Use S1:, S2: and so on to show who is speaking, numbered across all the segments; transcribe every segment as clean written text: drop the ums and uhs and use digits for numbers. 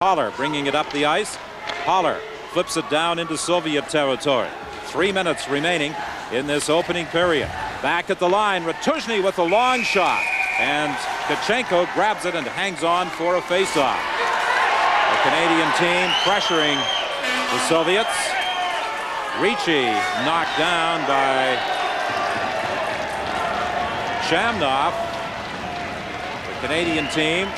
S1: Holler bringing it up the ice. Holler flips it down into Soviet territory. 3 minutes remaining in this opening period. Back at the line, Ratuzhny with a long shot. And Tkachenko grabs it and hangs on for a faceoff. The Canadian team pressuring the Soviets. Ricci knocked down by Shamnov. The Canadian team,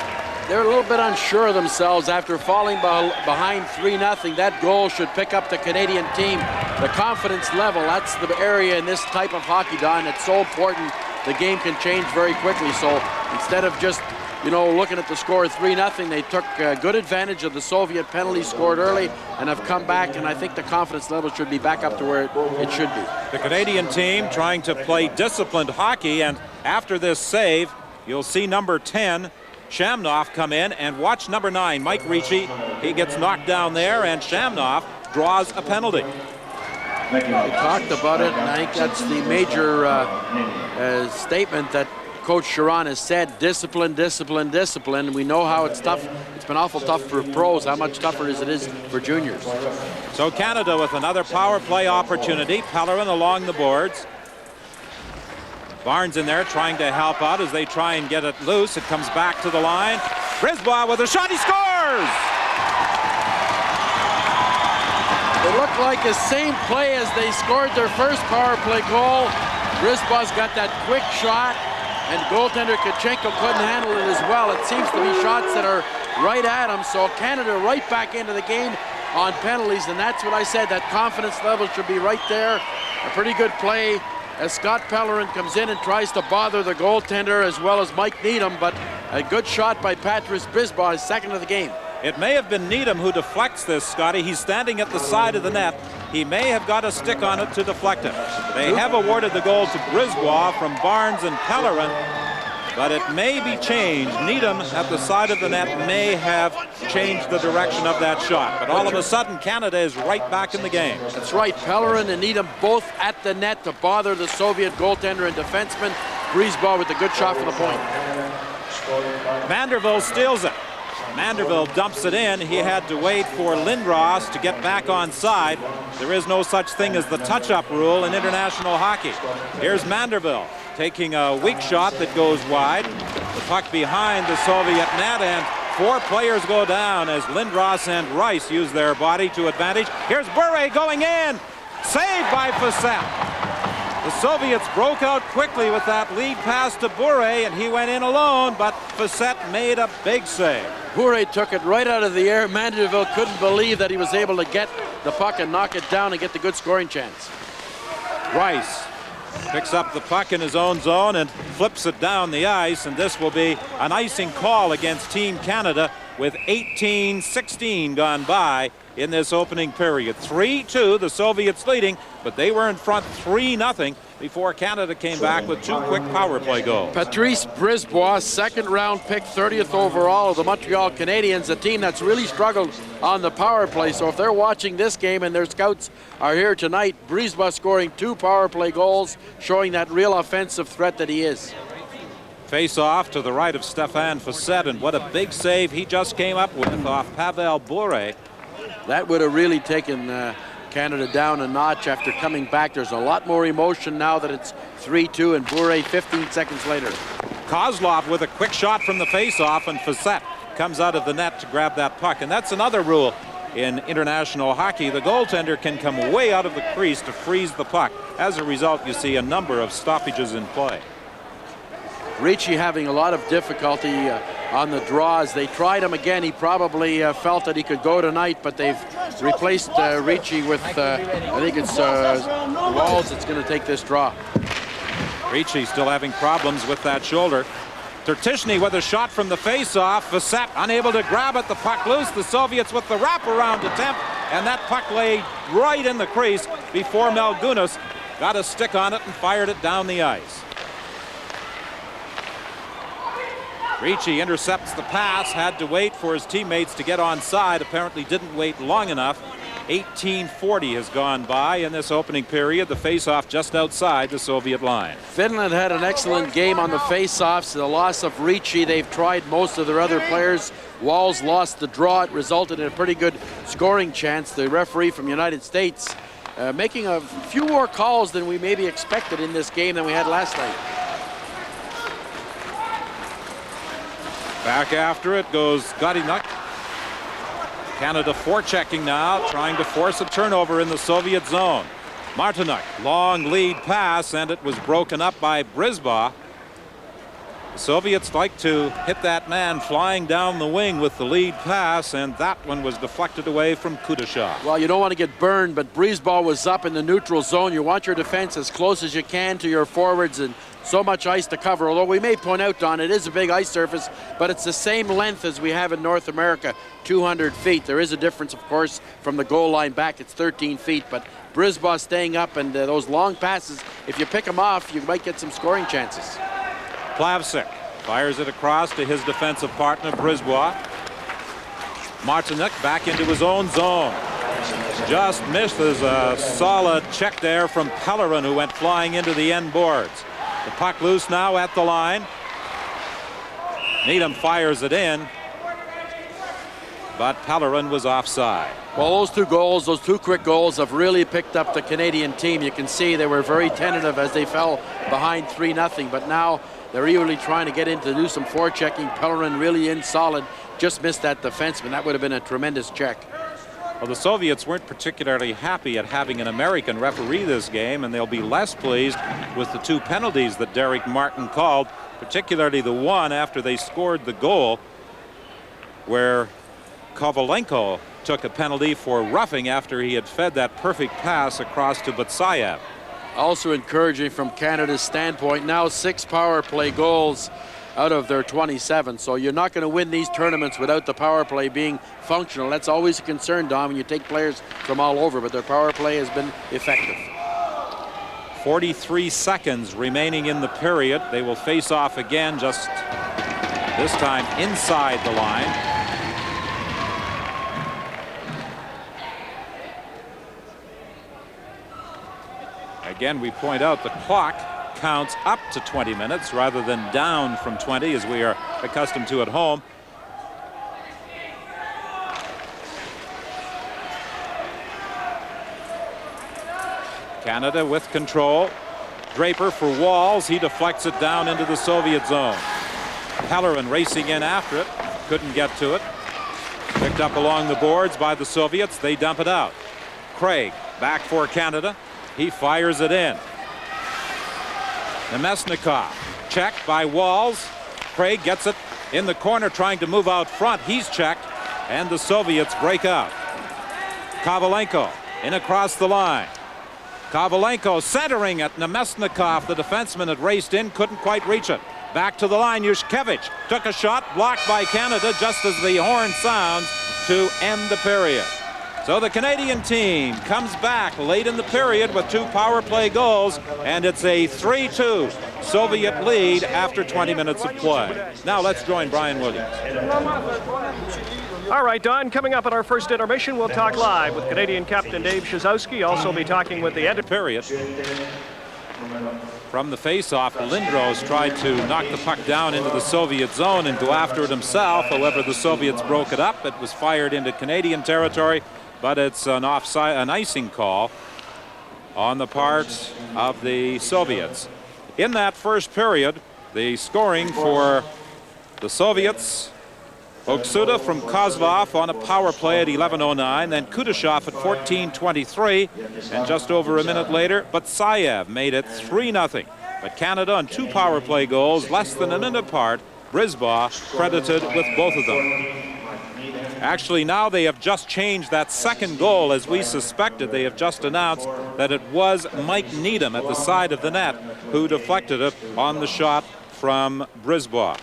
S2: they're a little bit unsure of themselves after falling behind 3-0. That goal should pick up the Canadian team. The confidence level, that's the area in this type of hockey, Don, it's so important. The game can change very quickly. So instead of just, looking at the score 3-0, they took good advantage of the Soviet penalty scored early and have come back, and I think the confidence level should be back up to where it should be.
S1: The Canadian team trying to play disciplined hockey, and after this save, you'll see number 10, Shamnov, come in, and watch number 9, Mike Ricci. He gets knocked down there, and Shamnov draws a penalty.
S2: We talked about it, and I think that's the major statement that Coach Sharon has said: discipline, discipline, discipline. We know how it's tough. It's been awful tough for pros. How much tougher it is for juniors.
S1: So Canada with another power play opportunity. Pellerin along the boards. Barnes in there trying to help out as they try and get it loose. It comes back to the line. Brisbois with a shot. He scores!
S2: It looked like the same play as they scored their first power play goal. Brisbois got that quick shot, and goaltender Tkachenko couldn't handle it as well. It seems to be shots that are right at him. So Canada right back into the game on penalties, and that's what I said. That confidence level should be right there. A pretty good play as Scott Pellerin comes in and tries to bother the goaltender as well as Mike Needham, but a good shot by Patrice Brisbois, second of the game.
S1: It may have been Needham who deflects this, Scotty. He's standing at the side of the net. He may have got a stick on it to deflect it. They have awarded the goal to Brisbois from Barnes and Pellerin, but it may be changed. Needham at the side of the net may have changed the direction of that shot. But all of a sudden, Canada is right back in the game.
S2: That's right. Pellerin and Needham both at the net to bother the Soviet goaltender and defenseman. Brisbois with a good shot for the point.
S1: Manderville steals it. Manderville dumps it in. He had to wait for Lindros to get back on side. There is no such thing as the touch-up rule in international hockey. Here's Manderville taking a weak shot that goes wide. The puck behind the Soviet net, and 4 players go down as Lindros and Rice use their body to advantage. Here's Bure going in. Saved by Facette. The Soviets broke out quickly with that lead pass to Bure, and he went in alone, but Facette made a big save.
S2: Bure took it right out of the air. Manderville couldn't believe that he was able to get the puck and knock it down and get the good scoring chance.
S1: Rice picks up the puck in his own zone and flips it down the ice, and this will be an icing call against Team Canada with 18-16 gone by in this opening period. 3-2, the Soviets leading, but they were in front 3-0 before Canada came back with 2 quick power play goals.
S2: Patrice Brisbois, second round pick, 30th overall of the Montreal Canadiens, a team that's really struggled on the power play. So if they're watching this game and their scouts are here tonight, Brisbois scoring 2 power play goals, showing that real offensive threat that he is.
S1: Face off to the right of Stéphane Facette, and what a big save he just came up with off Pavel Bure.
S2: That would have really taken Canada down a notch after coming back. There's a lot more emotion now that it's 3-2 and Bure 15 seconds later.
S1: Kozlov with a quick shot from the face-off, and Facette comes out of the net to grab that puck. And that's another rule in international hockey. The goaltender can come way out of the crease to freeze the puck. As a result, you see a number of stoppages in play.
S2: Ricci having a lot of difficulty on the draws. They tried him again. He probably felt that he could go tonight, but they've replaced Ricci with, I think it's Walls that's going to take this draw.
S1: Ricci still having problems with that shoulder. Tertishny with a shot from the face-off. Facette unable to grab it. The puck loose. The Soviets with the wraparound attempt, and that puck lay right in the crease before Malgunas got a stick on it and fired it down the ice. Ricci intercepts the pass, had to wait for his teammates to get on side, apparently didn't wait long enough. 18:40 has gone by in this opening period. The face-off just outside the Soviet line.
S2: Finland had an excellent game on the face-offs. The loss of Ricci, they've tried most of their other players Walls lost the draw. It resulted in a pretty good scoring chance. The referee from United States making a few more calls than we maybe expected in this game than we had last night.
S1: Back after it goes Godinuk. Canada forechecking now, trying to force a turnover in the Soviet zone. Martinuk, long lead pass, and it was broken up by Brisbaugh. The Soviets like to hit that man flying down the wing with the lead pass, and that one was deflected away from Kudashov.
S2: Well, you don't want to get burned, but Brisbaugh was up in the neutral zone. You want your defense as close as you can to your forwards, and so much ice to cover. Although we may point out, Don, it is a big ice surface, but it's the same length as we have in North America, 200 feet. There is a difference, of course, from the goal line back. It's 13 feet, but Brisbaugh staying up, and those long passes, if you pick them off, you might get some scoring chances.
S1: Plavsic fires it across to his defensive partner, Brisbois. Martinuk back into his own zone. Just missed. There's a solid check there from Pellerin, who went flying into the end boards. The puck loose now at the line. Needham fires it in, but Pellerin was offside.
S2: Well, those two goals, those two quick goals, have really picked up the Canadian team. You can see they were very tentative as they fell behind 3-0, but now they're really trying to get in to do some forechecking. Pellerin really in solid, just missed that defenseman. That would have been a tremendous check.
S1: Well, the Soviets weren't particularly happy at having an American referee this game, and they'll be less pleased with the two penalties that Derek Martin called, particularly the one after they scored the goal, where Kovalenko took a penalty for roughing after he had fed that perfect pass across to Butsayev.
S2: Also encouraging from Canada's standpoint, now 6 power play goals out of their 27. So you're not going to win these tournaments without the power play being functional. That's always a concern, Dom, when you take players from all over, but their power play has been effective.
S1: 43 seconds remaining in the period. They will face off again, just this time inside the line. Again, we point out the clock counts up to 20 minutes rather than down from 20 as we are accustomed to at home. Canada with control. Draper for Walls. He deflects it down into the Soviet zone. Pellerin racing in after it. Couldn't get to it. Picked up along the boards by the Soviets. They dump it out. Craig back for Canada. He fires it in. Nemesnikov checked by Walls. Craig gets it in the corner trying to move out front. He's checked, and the Soviets break out. Kovalenko in across the line. Kovalenko centering at Nemesnikov. The defenseman had raced in, couldn't quite reach it. Back to the line. Yushkevich took a shot, blocked by Canada just as the horn sounds to end the period. So the Canadian team comes back late in the period with 2 power play goals, and it's a 3-2 Soviet lead after 20 minutes of play. Now let's join Brian Williams.
S3: All right, Don, coming up at our first intermission, we'll talk live with Canadian captain Dave Shazowski. Also be talking with the editor.
S1: Period. From the face-off, Lindros tried to knock the puck down into the Soviet zone and go after it himself. However, the Soviets broke it up. It was fired into Canadian territory, but it's an offside, an icing call on the part of the Soviets. In that first period, the scoring for the Soviets: Oksuda from Kozlov on a power play at 11:09, then Kudashov at 14:23, and just over a minute later, Butsayev made it 3-0. But Canada on 2 power play goals, less than a minute apart. Brisbaugh credited with both of them. Actually, now they have just changed that second goal, as we suspected. They have just announced that it was Mike Needham at the side of the net who deflected it on the shot from Brisbaugh.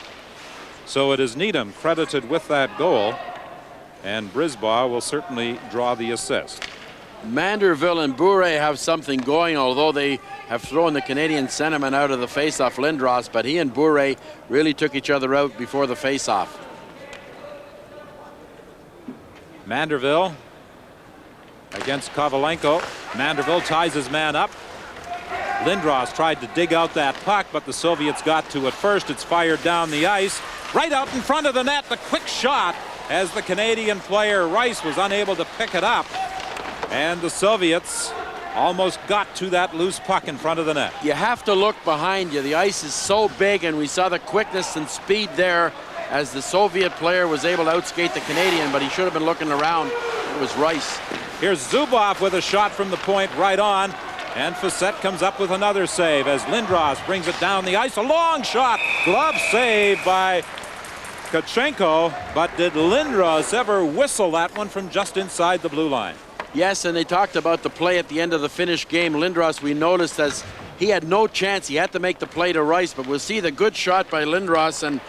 S1: So it is Needham credited with that goal, and Brisbaugh will certainly draw the assist.
S2: Manderville and Bourret have something going, although they have thrown the Canadian centerman out of the face-off, Lindros, but he and Bourret really took each other out before the face-off.
S1: Manderville against Kovalenko. Manderville ties his man up. Lindros tried to dig out that puck, but the Soviets got to it first. It's fired down the ice, right out in front of the net. The quick shot as the Canadian player Rice was unable to pick it up. And the Soviets almost got to that loose puck in front of the net.
S2: You have to look behind you. The ice is so big, and we saw the quickness and speed there as the Soviet player was able to outskate the Canadian, but he should have been looking around. It was Rice.
S1: Here's Zubov with a shot from the point right on, and Facette comes up with another save as Lindros brings it down the ice. A long shot, glove save by Kachenko, but did Lindros ever whistle that one from just inside the blue line?
S2: Yes, and they talked about the play at the end of the Finnish game. Lindros, we noticed, as he had no chance. He had to make the play to Rice, but we'll see the good shot by Lindros. And,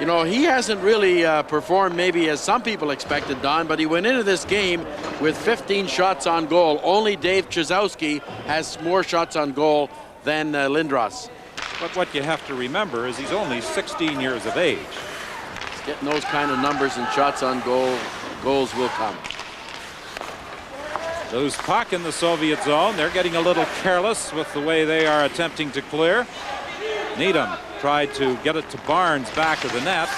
S2: you know, he hasn't really performed maybe as some people expected, Don, but he went into this game with 15 shots on goal. Only Dave Chizowski has more shots on goal than Lindros.
S1: But what you have to remember is he's only 16 years of age.
S2: He's getting those kind of numbers and shots on goal. Goals will come.
S1: Loose puck in the Soviet zone. They're getting a little careless with the way they are attempting to clear. Needham tried to get it to Barnes back of the net.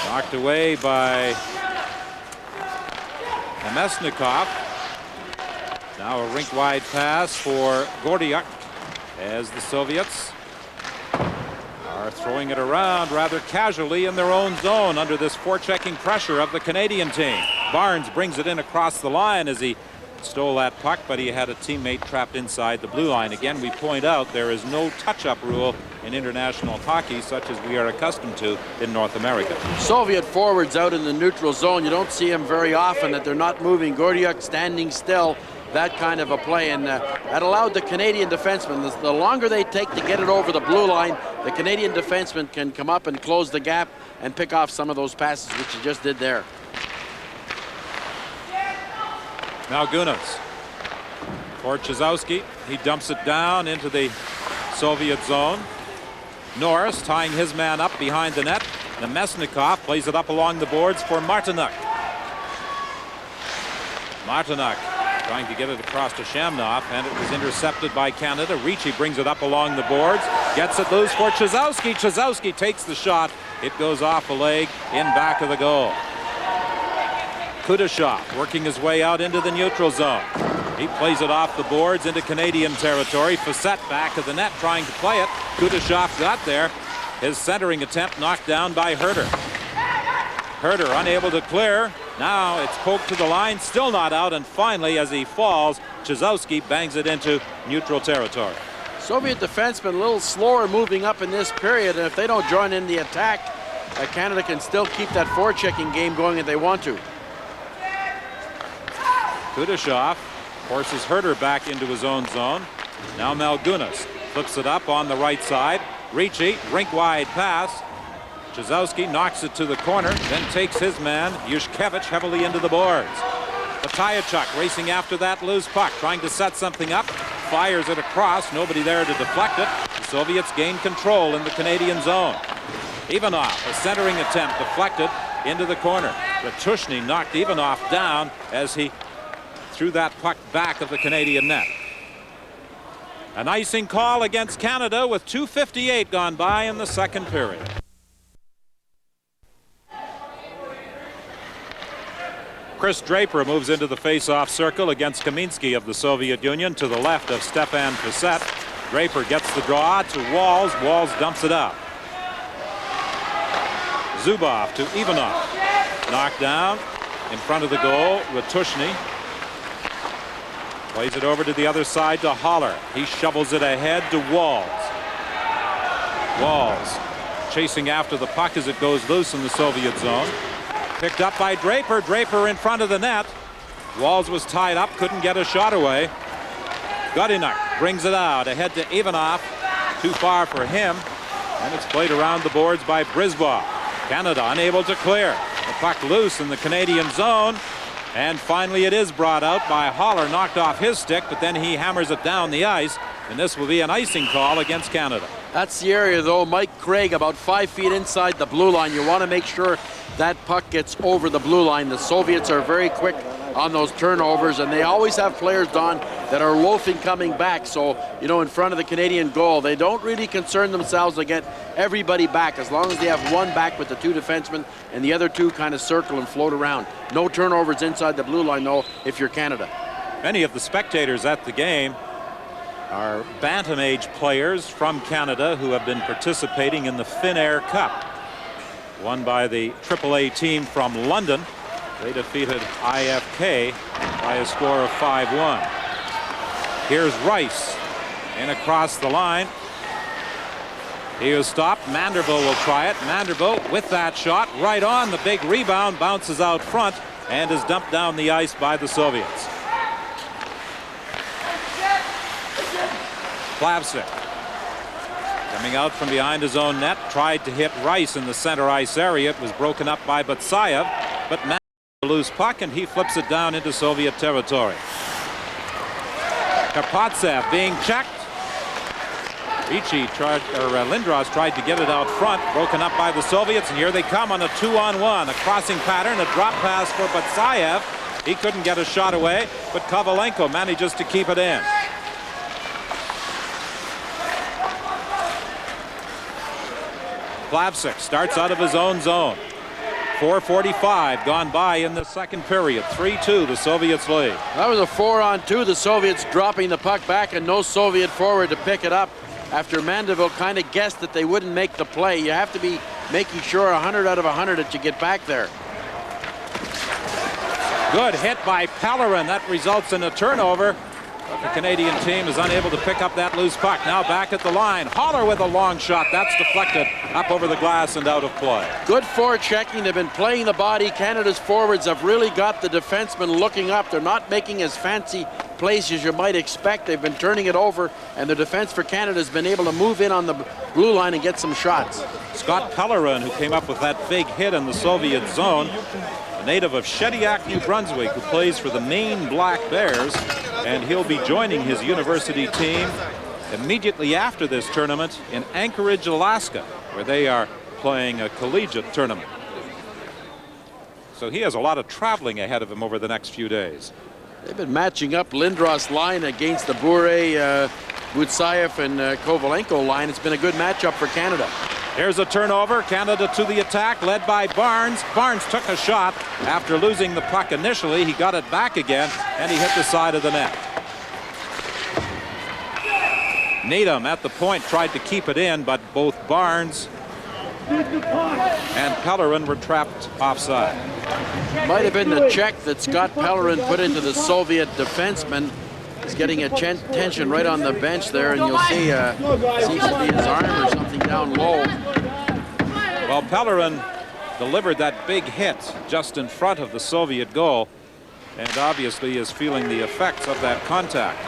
S1: Knocked away by Namestnikov. Now a rink-wide pass for Gordiuk as the Soviets are throwing it around rather casually in their own zone under this forechecking pressure of the Canadian team. Barnes brings it in across the line as he stole that puck, but he had a teammate trapped inside the blue line. Again, we point out there is no touch-up rule in international hockey such as we are accustomed to in North America.
S2: Soviet forwards out in the neutral zone, you don't see them very often, that they're not moving. Gordiuk standing still, that kind of a play, and that allowed the Canadian defenseman, the longer they take to get it over the blue line, the Canadian defenseman can come up and close the gap and pick off some of those passes, which he just did there.
S1: Now Gunas for Chizowski. He dumps it down into the Soviet zone. Norris tying his man up behind the net. Namestnikov plays it up along the boards for Martinuk. Martinuk trying to get it across to Shamnov, and it was intercepted by Canada. Ricci brings it up along the boards, gets it loose for Chizowski. Chizowski takes the shot. It goes off a leg in back of the goal. Kudashov working his way out into the neutral zone. He plays it off the boards into Canadian territory. Facette back of the net trying to play it. Kudashov got there. His centering attempt knocked down by Herter. Herter unable to clear. Now it's poked to the line, still not out, and finally as he falls, Chizowski bangs it into neutral territory.
S2: Soviet defensemen a little slower moving up in this period, and if they don't join in the attack, Canada can still keep that forechecking game going if they want to.
S1: Kudashov forces Herter back into his own zone. Now Malgunas flips it up on the right side. Ricci, rink-wide pass. Chizowski knocks it to the corner, then takes his man, Yushkevich, heavily into the boards. Mateychuk racing after that loose puck, trying to set something up, fires it across, nobody there to deflect it. The Soviets gain control in the Canadian zone. Ivanov, a centering attempt deflected into the corner. Ratushny knocked Ivanov down as he threw that puck back of the Canadian net. An icing call against Canada with 2:58 gone by in the second period. Chris Draper moves into the face-off circle against Kaminsky of the Soviet Union to the left of Stefan Facette. Draper gets the draw to Walls. Walls dumps it out. Zubov to Ivanov. Knocked down in front of the goal. Ratushny plays it over to the other side to Holler. He shovels it ahead to Walls. Walls chasing after the puck as it goes loose in the Soviet zone. Picked up by Draper. Draper in front of the net. Walls was tied up, couldn't get a shot away. Godinuk brings it out ahead to Ivanov. Too far for him. And it's played around the boards by Brisbois. Canada unable to clear. The puck loose in the Canadian zone. And finally it is brought out by Holler, knocked off his stick, but then he hammers it down the ice. And this will be an icing call against Canada.
S2: That's the area, though. Mike Craig about 5 feet inside the blue line. You want to make sure that puck gets over the blue line. The Soviets are very quick on those turnovers, and they always have players, Don, that are loafing coming back. So, you know, in front of the Canadian goal, they don't really concern themselves to get everybody back as long as they have one back with the two defensemen and the other two kind of circle and float around. No turnovers inside the blue line, though, if you're Canada.
S1: Many of the spectators at the game are bantam age players from Canada who have been participating in the Finnair Cup, won by the AAA team from London. They defeated IFK by a score of 5-1. Here's Rice in across the line. He is stopped. Manderville will try it. Manderville with that shot right on. The big rebound bounces out front and is dumped down the ice by the Soviets. Plavsic coming out from behind his own net, tried to hit Rice in the center ice area. It was broken up by Batsayev, but managed to loose puck, and he flips it down into Soviet territory. Karpatsev being checked. Lindros tried to get it out front, broken up by the Soviets, and here they come on a 2-on-1, a crossing pattern, a drop pass for Batsayev. He couldn't get a shot away, but Kovalenko manages to keep it in. Plavsic starts out of his own zone. 4:45 gone by in the second period. 3-2 the Soviets lead.
S2: That was a 4-on-2. The Soviets dropping the puck back and no Soviet forward to pick it up after Mandeville kind of guessed that they wouldn't make the play. You have to be making sure 100 out of 100 that you get back there.
S1: Good hit by Pellerin. That results in a turnover. But the Canadian team is unable to pick up that loose puck. Now back at the line. Holler with a long shot. That's deflected up over the glass and out of play.
S2: Good forechecking. They've been playing the body. Canada's forwards have really got the defensemen looking up. They're not making as fancy plays as you might expect. They've been turning it over, and the defense for Canada has been able to move in on the blue line and get some shots.
S1: Scott Pellerin, who came up with that big hit in the Soviet zone, a native of Shediac, New Brunswick, who plays for the Maine Black Bears, and he'll be joining his university team immediately after this tournament in Anchorage, Alaska, where they are playing a collegiate tournament. So he has a lot of traveling ahead of him over the next few days.
S2: They've been matching up Lindros' line against the Bure, Butsayev, and Kovalenko line. It's been a good matchup for Canada.
S1: Here's a turnover. Canada to the attack, led by Barnes. Barnes took a shot after losing the puck initially. He got it back again, and he hit the side of the net. Needham at the point tried to keep it in, but both Barnes and Pellerin were trapped offside.
S2: Might have been the check that Scott Pellerin put into the Soviet defenseman. He's getting a tension right on the bench there, and you'll see seems to be his arm or something down low.
S1: Well, Pellerin delivered that big hit just in front of the Soviet goal, and obviously is feeling the effects of that contact.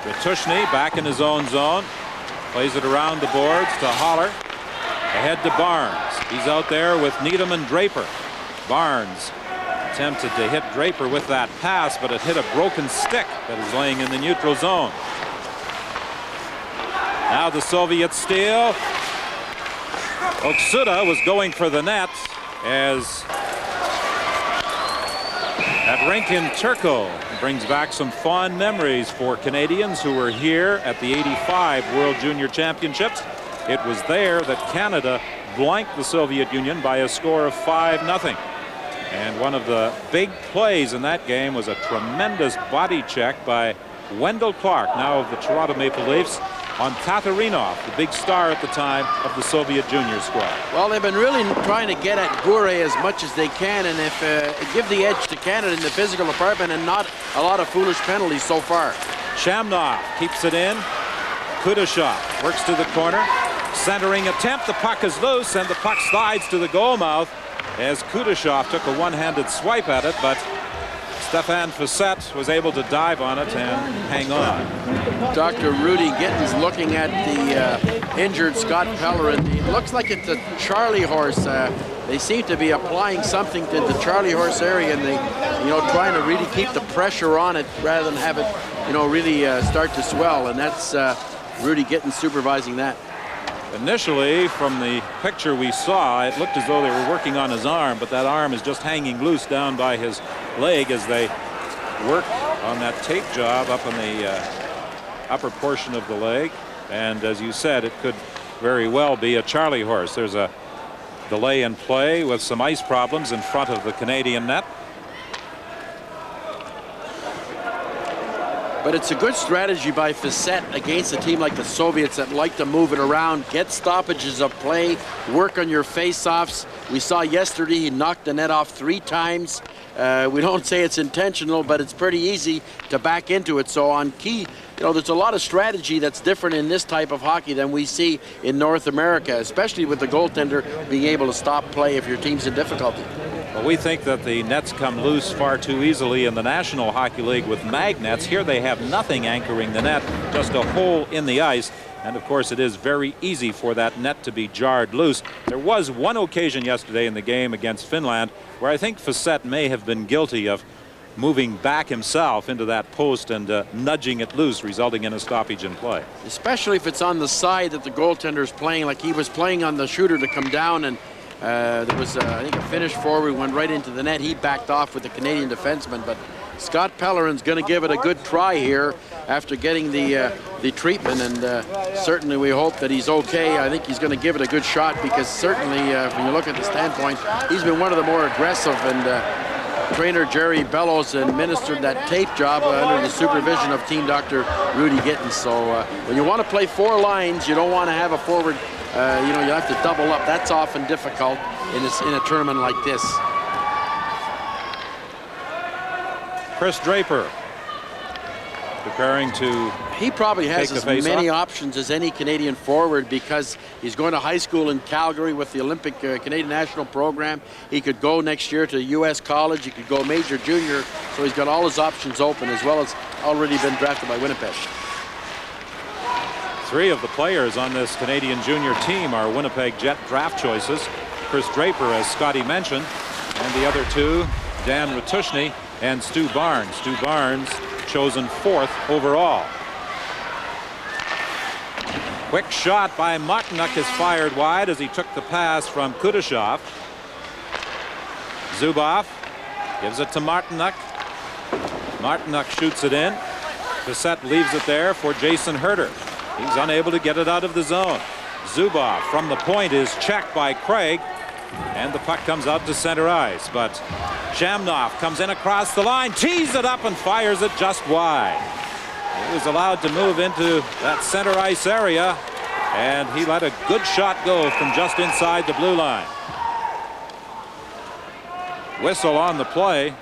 S1: Ratushny back in his own zone, plays it around the boards to Holler, ahead to Barnes. He's out there with Needham and Draper. Barnes attempted to hit Draper with that pass, but it hit a broken stick that is laying in the neutral zone. Now the Soviets steal. Oksuda was going for the net as that rink in Turku brings back some fond memories for Canadians who were here at the '85 World Junior Championships. It was there that Canada blanked the Soviet Union by a score of 5-0. And one of the big plays in that game was a tremendous body check by Wendell Clark, now of the Toronto Maple Leafs, on Tatarinov, the big star at the time of the Soviet junior squad.
S2: Well, they've been really trying to get at Bure as much as they can, and if give the edge to Canada in the physical department, and not a lot of foolish penalties so far.
S1: Shamnov keeps it in. Kudashov works to the corner. Centering attempt. The puck is loose, and the puck slides to the goal mouth as Kudashov took a one-handed swipe at it, but Stefan Facette was able to dive on it and hang on.
S2: Dr. Rudy Gittins looking at the injured Scott Pellerin. It looks like it's a Charlie horse. They seem to be applying something to the Charlie horse area, and they, trying to really keep the pressure on it rather than have it, really start to swell. And that's Rudy Gittins supervising that.
S1: Initially, from the picture we saw, it looked as though they were working on his arm, but that arm is just hanging loose down by his leg as they work on that tape job up in the upper portion of the leg. And as you said, it could very well be a Charlie horse. There's a delay in play with some ice problems in front of the Canadian net.
S2: But it's a good strategy by Facette against a team like the Soviets that like to move it around, get stoppages of play, work on your face-offs. We saw yesterday he knocked the net off 3 times. We don't say it's intentional, but it's pretty easy to back into it. So on key, there's a lot of strategy that's different in this type of hockey than we see in North America, especially with the goaltender being able to stop play if your team's in difficulty.
S1: Well, we think that the nets come loose far too easily in the National Hockey League with magnets. Here they have nothing anchoring the net, just a hole in the ice. And of course, it is very easy for that net to be jarred loose. There was one occasion yesterday in the game against Finland where I think Facette may have been guilty of moving back himself into that post and nudging it loose, resulting in a stoppage in play.
S2: Especially if it's on the side that the goaltender is playing, like he was playing on the shooter to come down, and there was, I think, a Finnish forward went right into the net. He backed off with the Canadian defenseman, but Scott Pellerin's going to give it a good try here after getting the treatment, and certainly we hope that he's okay. I think he's going to give it a good shot because certainly when you look at the standpoint, he's been one of the more aggressive, and trainer Jerry Bellows administered that tape job under the supervision of team Dr. Rudy Gittens. So when you want to play 4 lines, you don't want to have a forward, you have to double up. That's often difficult in a tournament like this.
S1: Chris Draper preparing to
S2: He probably has as many
S1: off.
S2: options as any Canadian forward because he's going to high school in Calgary with the Olympic Canadian National Program. He could go next year to U.S. college. He could go major, junior. So he's got all his options open, as well as already been drafted by Winnipeg.
S1: 3 of the players on this Canadian junior team are Winnipeg Jet draft choices. Chris Draper, as Scotty mentioned, and the other 2, Dan Ratushny and Stu Barnes. Stu Barnes chosen 4th overall. Quick shot by Martinuk is fired wide as he took the pass from Kudashov. Zubov gives it to Martinuk. Martinuk shoots it in. Facette leaves it there for Jason Herter. He's unable to get it out of the zone. Zubov from the point is checked by Craig, and the puck comes out to center ice, but Shamnov comes in across the line, tees it up and fires it just wide. He was allowed to move into that center ice area, and he let a good shot go from just inside the blue line. Whistle on the play.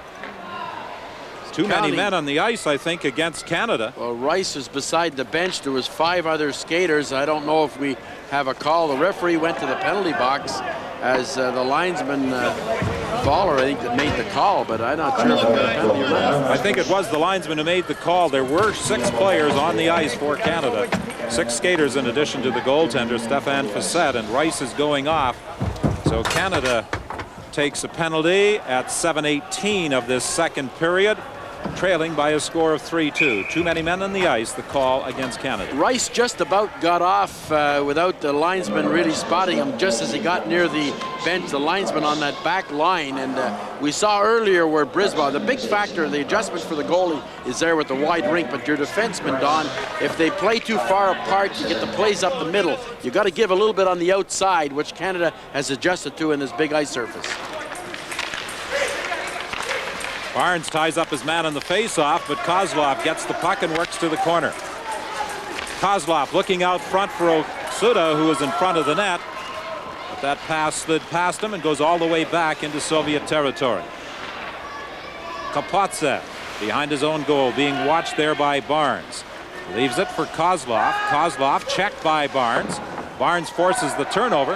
S1: Too many men on the ice, I think, against Canada.
S2: Well, Rice is beside the bench. There was 5 other skaters. I don't know if we have a call. The referee went to the penalty box as the linesman Fowler, I think, that made the call, but I'm not sure if it was a penalty or not.
S1: I think it was the linesman who made the call. There were 6 players on the ice for Canada. 6 skaters in addition to the goaltender, Stefan Facette, and Rice is going off. So Canada takes a penalty at 7:18 of this second period, trailing by a score of 3-2. Too many men on the ice, the call against Canada.
S2: Rice just about got off without the linesman really spotting him just as he got near the bench, the linesman on that back line. And we saw earlier where Brisbane, the big factor, the adjustment for the goalie is there with the wide rink, but your defensemen, Don, if they play too far apart, you get the plays up the middle. You got to give a little bit on the outside, which Canada has adjusted to in this big ice surface.
S1: Barnes ties up his man on the face-off, but Kozlov gets the puck and works to the corner. Kozlov looking out front for Oksuda, who is in front of the net. But that pass slid past him and goes all the way back into Soviet territory. Kapotsev behind his own goal, being watched there by Barnes. Leaves it for Kozlov. Kozlov checked by Barnes. Barnes forces the turnover.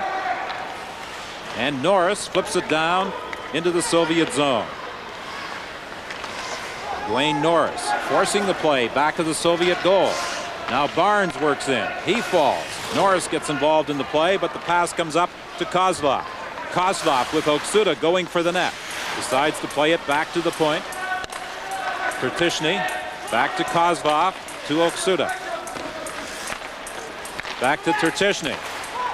S1: And Norris flips it down into the Soviet zone. Dwayne Norris forcing the play back to the Soviet goal. Now Barnes works in. He falls. Norris gets involved in the play, but the pass comes up to Kozlov. Kozlov with Oksuda going for the net. Decides to play it back to the point. Tertishny back to Kozlov to Oksuda. Back to Tertishny.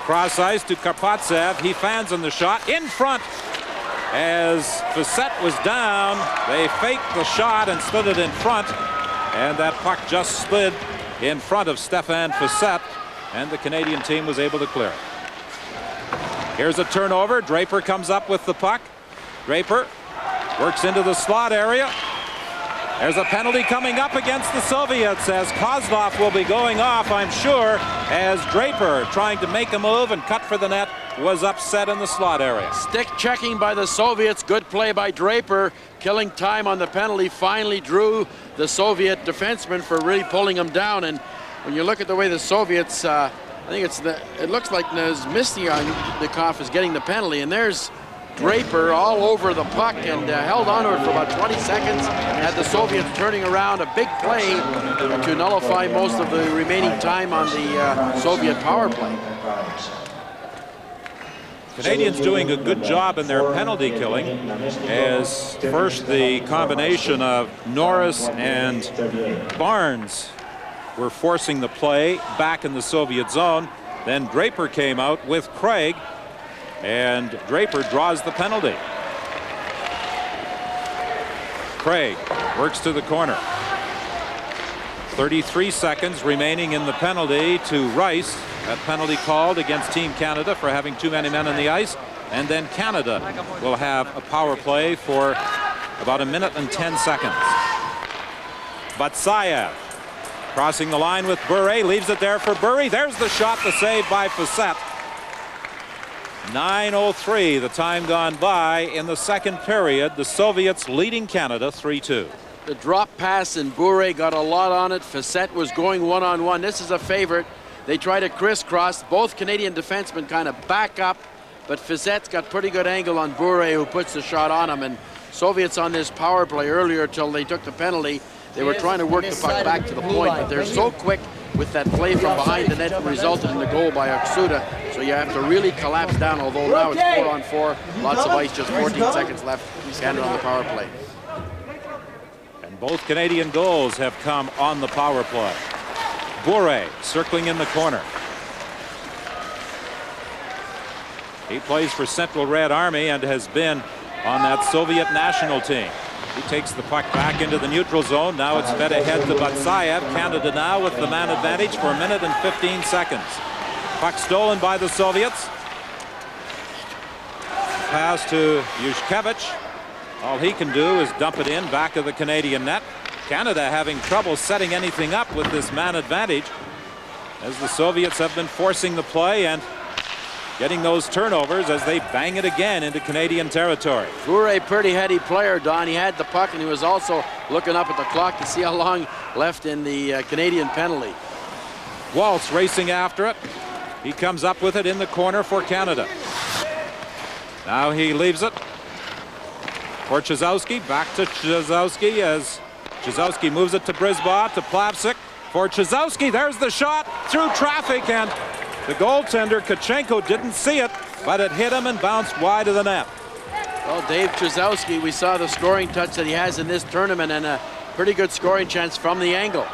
S1: Cross ice to Karpatsev. He fans on the shot. In front as Facette was down. They faked the shot and slid it in front. And that puck just slid in front of Stefan Facette. And the Canadian team was able to clear it. Here's a turnover. Draper comes up with the puck. Draper works into the slot area. There's a penalty coming up against the Soviets as Kozlov will be going off, I'm sure, as Draper, trying to make a move and cut for the net, was upset in the slot area.
S2: Stick checking by the Soviets. Good play by Draper. Killing time on the penalty. Finally drew the Soviet defenseman for really pulling him down. And when you look at the way the Soviets, I think it looks like Nazmisnikov is getting the penalty. And there's Draper all over the puck and held on to it for about 20 seconds. Had the Soviets turning around. A big play to nullify most of the remaining time on the Soviet power play.
S1: Canadians doing a good job in their penalty killing, as first the combination of Norris and Barnes were forcing the play back in the Soviet zone. Then Draper came out with Craig, and Draper draws the penalty. Craig works to the corner. 33 seconds remaining in the penalty to Rice. That penalty called against Team Canada for having too many men on the ice. And then Canada will have a power play for about 1 minute and 10 seconds. Batsayev crossing the line with Bure, leaves it there for Bure. There's the shot, the save by Facette. 9:03 the time gone by in the second period. The Soviets leading Canada 3-2.
S2: The drop pass and Bure got a lot on it. Facette was going one-on-one. This is a favorite. They try to crisscross. Both Canadian defensemen kind of back up, but Facette's got pretty good angle on Bure, who puts the shot on him. And Soviets on this power play earlier till they took the penalty, they were trying to work the puck back to the point, but they're so quick with that play from behind the net that resulted in the goal by Oksuda. So you have to really collapse down, although now it's 4-on-4. Lots of ice, just 14 seconds left. Canada on the power play.
S1: And both Canadian goals have come on the power play. Bure circling in the corner. He plays for Central Red Army and has been on that Soviet national team. He takes the puck back into the neutral zone. Now it's fed ahead to Batsayev. Canada now with the man advantage for 1 minute and 15 seconds. Puck stolen by the Soviets. Pass to Yushkevich. All he can do is dump it in back of the Canadian net. Canada having trouble setting anything up with this man advantage, as the Soviets have been forcing the play and getting those turnovers as they bang it again into Canadian territory.
S2: Bure, a pretty heady player, Don. He had the puck and he was also looking up at the clock to see how long left in the Canadian penalty.
S1: Waltz racing after it. He comes up with it in the corner for Canada. Now he leaves it for Chizowski. Back to Chizowski as Chizowski moves it to Brisbaugh, to Plavsic. For Chizowski, there's the shot through traffic, and the goaltender, Kachenko, didn't see it, but it hit him and bounced wide of the net.
S2: Well, Dave Chizowski, we saw the scoring touch that he has in this tournament and a pretty good scoring chance from the angle.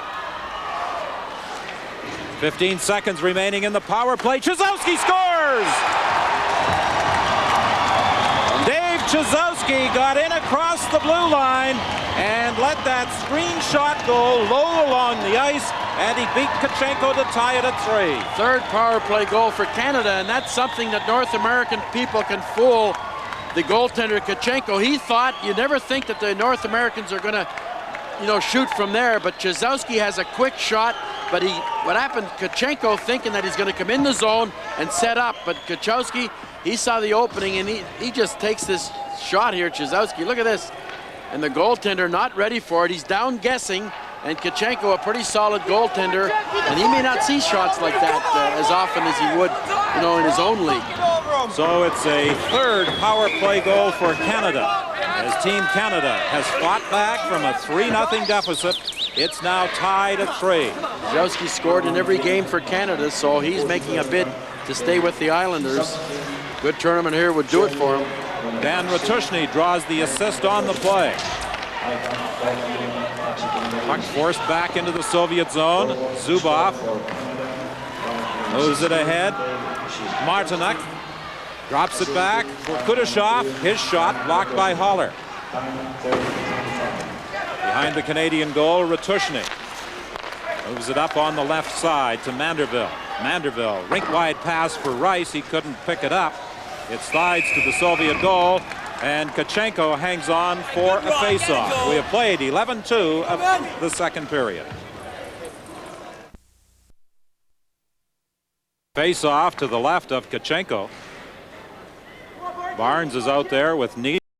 S1: 15 seconds remaining in the power play. Chizowski scores! Dave Chizowski got in across the blue line and let that screenshot go low along the ice, and he beat Kachenko to tie it at 3.
S2: Third power play goal for Canada, and that's something that North American people can fool the goaltender Kachenko. He thought, you never think that the North Americans are going to, shoot from there, but Chizowski has a quick shot, but what happened, Kachenko thinking that he's going to come in the zone and set up, but Kachowski, he saw the opening and he just takes this shot here. Chizowski, look at this. And the goaltender not ready for it. He's down guessing, and Kachenko, a pretty solid goaltender, and he may not see shots like that as often as he would, in his own league.
S1: So it's a third power play goal for Canada, as Team Canada has fought back from a 3-0 deficit. It's now tied at 3.
S2: Kachowski scored in every game for Canada, so he's making a bid to stay with the Islanders. Good tournament here would do it for him.
S1: Dan Ratushny draws the assist on the play. Puck forced back into the Soviet zone. Zubov moves it ahead. Martinek drops it back for Kudashov. His shot blocked by Haller. Behind the Canadian goal, Ratushny moves it up on the left side to Manderville. Manderville, rink-wide pass for Rice. He couldn't pick it up. It slides to the Soviet goal, and Kachenko hangs on for a face-off. We have played 11-2 of the second period. Face-off to the left of Kachenko. Barnes is out there with knee.